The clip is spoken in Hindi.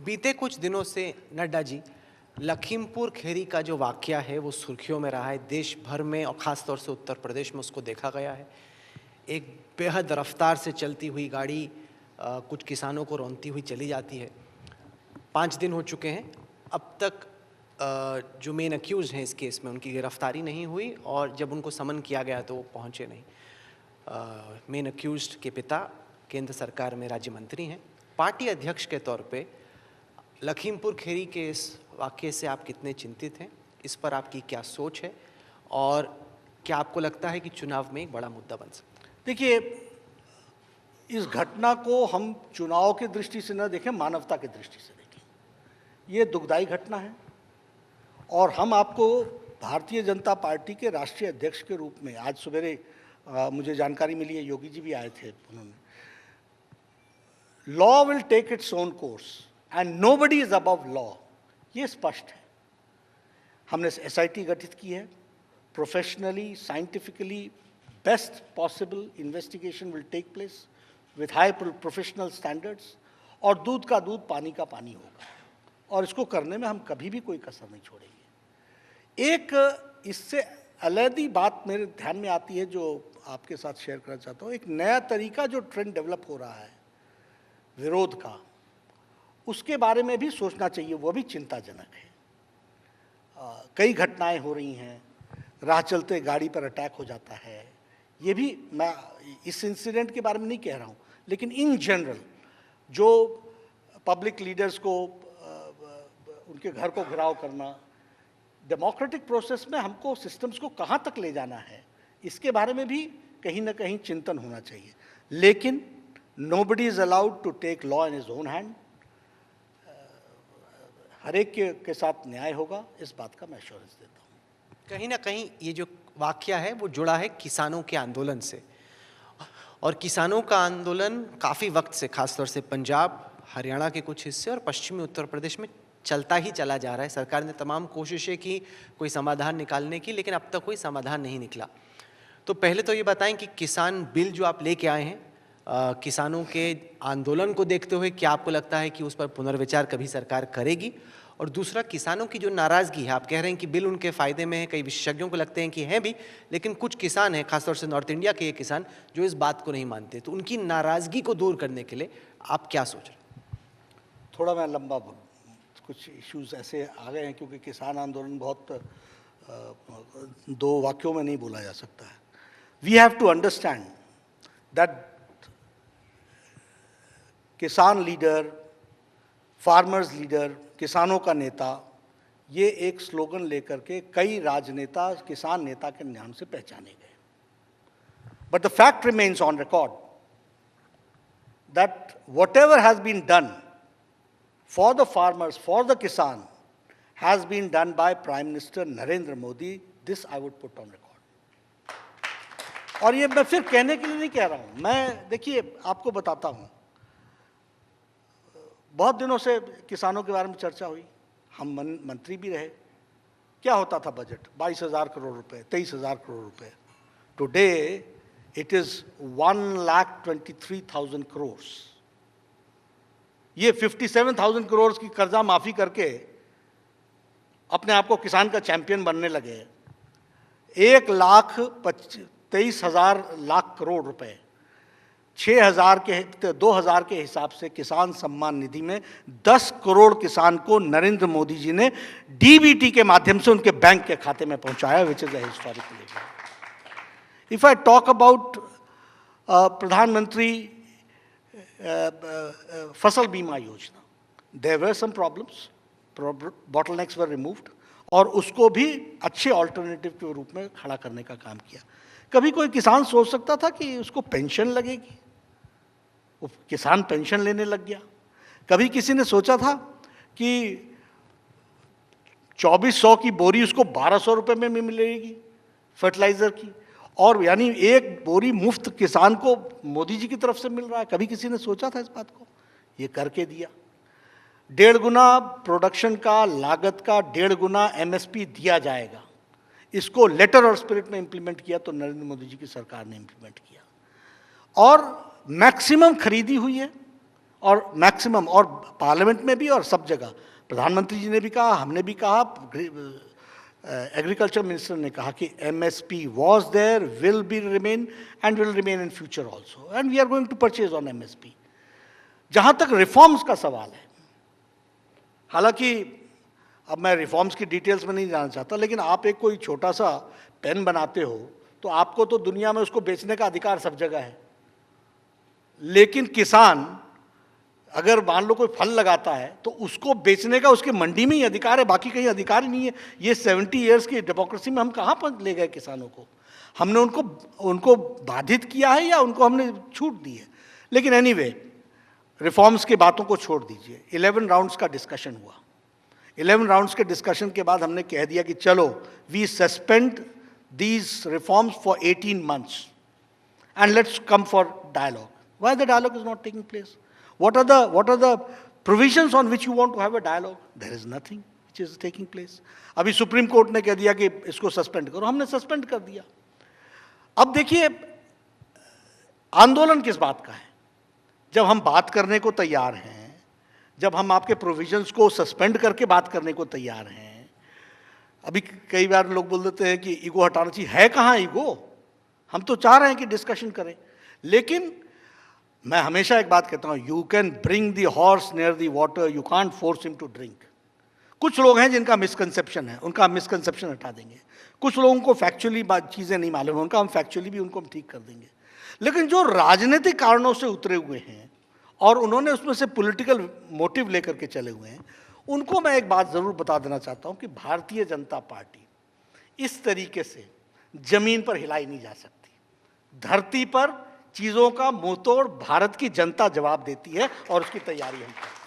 बीते कुछ दिनों से नड्डा जी, लखीमपुर खीरी का जो वाकया है वो सुर्खियों में रहा है। देश भर में और ख़ास तौर से उत्तर प्रदेश में उसको देखा गया है। एक बेहद रफ्तार से चलती हुई गाड़ी कुछ किसानों को रौंदती हुई चली जाती है। 5 दिन हो चुके हैं, अब तक जो मेन अक्यूज़ हैं इस केस में उनकी गिरफ्तारी नहीं हुई और जब उनको समन किया गया तो वो पहुँचे नहीं। मेन अक्यूज्ड के पिता केंद्र सरकार में राज्य मंत्री हैं। पार्टी अध्यक्ष के तौर पे लखीमपुर खीरी के इस वाक़ये से आप कितने चिंतित हैं? इस पर आपकी क्या सोच है और क्या आपको लगता है कि चुनाव में एक बड़ा मुद्दा बन सकता है? देखिए, इस घटना को हम चुनाव की दृष्टि से न देखें, मानवता की दृष्टि से देखें। ये दुखदाई घटना है और हम आपको भारतीय जनता पार्टी के राष्ट्रीय अध्यक्ष के रूप में आज सवेरे मुझे जानकारी मिली है, योगी जी भी आए थे, उन्होंने law will take its own course and nobody is above law, ये स्पष्ट है। हमने एसआईटी गठित की है, professionally scientifically best possible investigation will take place with high professional standards और दूध का दूध पानी का पानी होगा और इसको करने में हम कभी भी कोई कसर नहीं छोड़ेंगे। एक इससे अलग बात मेरे ध्यान में आती है जो आपके साथ शेयर करना चाहता हूँ। एक नया तरीका जो ट्रेंड डेवलप हो रहा है विरोध का, उसके बारे में भी सोचना चाहिए, वो भी चिंताजनक है। कई घटनाएं हो रही हैं, राह चलते गाड़ी पर अटैक हो जाता है। ये भी मैं इस इंसिडेंट के बारे में नहीं कह रहा हूँ, लेकिन इन जनरल जो पब्लिक लीडर्स को उनके घर को घेराव करना, डेमोक्रेटिक प्रोसेस में हमको सिस्टम्स को कहाँ तक ले जाना है, इसके बारे में भी कहीं ना कहीं चिंतन होना चाहिए। लेकिन nobody is allowed to take law in his own hand. हर एक के साथ न्याय होगा, इस बात का मैं एश्योरेंस देता हूँ। कहीं ना कहीं ये जो वाकया है वो जुड़ा है किसानों के आंदोलन से, और किसानों का आंदोलन काफ़ी वक्त से, खासतौर से पंजाब, हरियाणा के कुछ हिस्से और पश्चिमी उत्तर प्रदेश में चलता ही चला जा रहा है। सरकार ने तमाम कोशिशें की कोई समाधान निकालने की, लेकिन अब तक कोई समाधान नहीं निकला। तो पहले तो ये बताएं कि किसान बिल जो आप लेके आए हैं, किसानों के आंदोलन को देखते हुए क्या आपको लगता है कि उस पर पुनर्विचार कभी सरकार करेगी? और दूसरा, किसानों की जो नाराज़गी है, आप कह रहे हैं कि बिल उनके फ़ायदे में है, कई विशेषज्ञों को लगते हैं कि हैं भी, लेकिन कुछ किसान हैं, खासतौर से नॉर्थ इंडिया के ये किसान, जो इस बात को नहीं मानते। तो उनकी नाराज़गी को दूर करने के लिए आप क्या सोच रहे हैं? थोड़ा मैं लंबा, कुछ इश्यूज ऐसे आ गए हैं क्योंकि किसान आंदोलन बहुत दो वाक्यों में नहीं बोला जा सकता है। We have to understand that किसान लीडर, फार्मर्स लीडर, किसानों का नेता, ये एक स्लोगन लेकर के कई राजनेता किसान नेता के नाम से पहचाने गए। But the fact remains on record that whatever has been done for the farmers, for the kisan, has been done by Prime Minister Narendra Modi. This I would put on record. और ये मैं फिर कहने के लिए नहीं कह रहा हूँ, मैं देखिए आपको बताता हूँ। बहुत दिनों से किसानों के बारे में चर्चा हुई, हम मंत्री भी रहे। क्या होता था बजट? 22,000 करोड़ रुपए, 23,000 करोड़ रुपए। Today it is 1,23,000 crore. ये 57,000 करोड़ की कर्जा माफी करके अपने आप को किसान का चैंपियन बनने लगे। 1,23,000 लाख करोड़ रुपए, 2,000 के हिसाब से किसान सम्मान निधि में 10 करोड़ किसान को नरेंद्र मोदी जी ने डीबीटी के माध्यम से उनके बैंक के खाते में पहुंचाया, which is a historical event. If I talk about प्रधानमंत्री फसल बीमा योजना, there were some problems, bottlenecks were removed और उसको भी अच्छे ऑल्टरनेटिव के रूप में खड़ा करने का काम किया। कभी कोई किसान सोच सकता था कि उसको पेंशन लगेगी? वो किसान पेंशन लेने लग गया। कभी किसी ने सोचा था कि 2,400 की बोरी उसको 1,200 रुपये में मिलेगी फर्टिलाइजर की, और यानी एक बोरी मुफ्त किसान को मोदी जी की तरफ से मिल रहा है। कभी किसी ने सोचा था इस बात को? ये करके दिया। 1.5 गुना प्रोडक्शन का, लागत का 1.5 गुना एमएसपी दिया जाएगा। इसको लेटर और स्पिरिट में इंप्लीमेंट किया तो नरेंद्र मोदी जी की सरकार ने इंप्लीमेंट किया और मैक्सिमम खरीदी हुई है और मैक्सिमम, और पार्लियामेंट में भी और सब जगह प्रधानमंत्री जी ने भी कहा, हमने भी कहा, एग्रीकल्चर मिनिस्टर ने कहा कि MSP was there, will be remain and will remain in future also, and we are going to purchase on MSP. जहां तक रिफॉर्म्स का सवाल है, हालांकि अब मैं रिफॉर्म्स की डिटेल्स में नहीं जाना चाहता, लेकिन आप एक कोई छोटा सा पेन बनाते हो तो आपको तो दुनिया में उसको बेचने का अधिकार सब जगह है, लेकिन किसान अगर मान लो कोई फल लगाता है तो उसको बेचने का उसके मंडी में ही अधिकार है, बाकी कहीं अधिकार ही नहीं है। ये 70 ईयर्स की डेमोक्रेसी में हम कहाँ पर ले गए किसानों को? हमने उनको बाधित किया है या उनको हमने छूट दी है? लेकिन एनीवे, रिफॉर्म्स की बातों को छोड़ दीजिए। 11 राउंड्स का डिस्कशन हुआ। 11 राउंड्स के डिस्कशन के बाद हमने कह दिया कि चलो we suspend these reforms for 18 months and let's come for dialogue. Why the dialogue is not taking place? What are the provisions on which you want to have a dialogue? There is nothing which is taking place. अभी सुप्रीम कोर्ट ने कह दिया कि इसको सस्पेंड करो, हमने सस्पेंड कर दिया। अब देखिए आंदोलन किस बात का है? जब हम बात करने को तैयार हैं, जब हम आपके प्रोविजंस को सस्पेंड करके बात करने को तैयार हैं, अभी कई बार लोग बोल देते हैं कि ईगो हटाना चाहिए। है कहाँ ईगो? हम तो चाह रहे हैं कि डिस्कशन करें, लेकिन मैं हमेशा एक बात कहता हूँ, you can bring the horse near the water, you can't force him to drink. कुछ लोग हैं जिनका मिसकंसेप्शन है, उनका मिसकंसेप्शन हटा देंगे। कुछ लोगों को फैक्चुअली चीज़ें नहीं मालूम है, उनका हम फैक्चुअली भी उनको हम ठीक कर देंगे। लेकिन जो राजनीतिक कारणों से उतरे हुए हैं और उन्होंने उसमें से पॉलिटिकल मोटिव लेकर के चले हुए हैं, उनको मैं एक बात ज़रूर बता देना चाहता हूं कि भारतीय जनता पार्टी इस तरीके से जमीन पर हिलाई नहीं जा सकती। धरती पर चीज़ों का मुंहतोड़ भारत की जनता जवाब देती है और उसकी तैयारी हम करते हैं।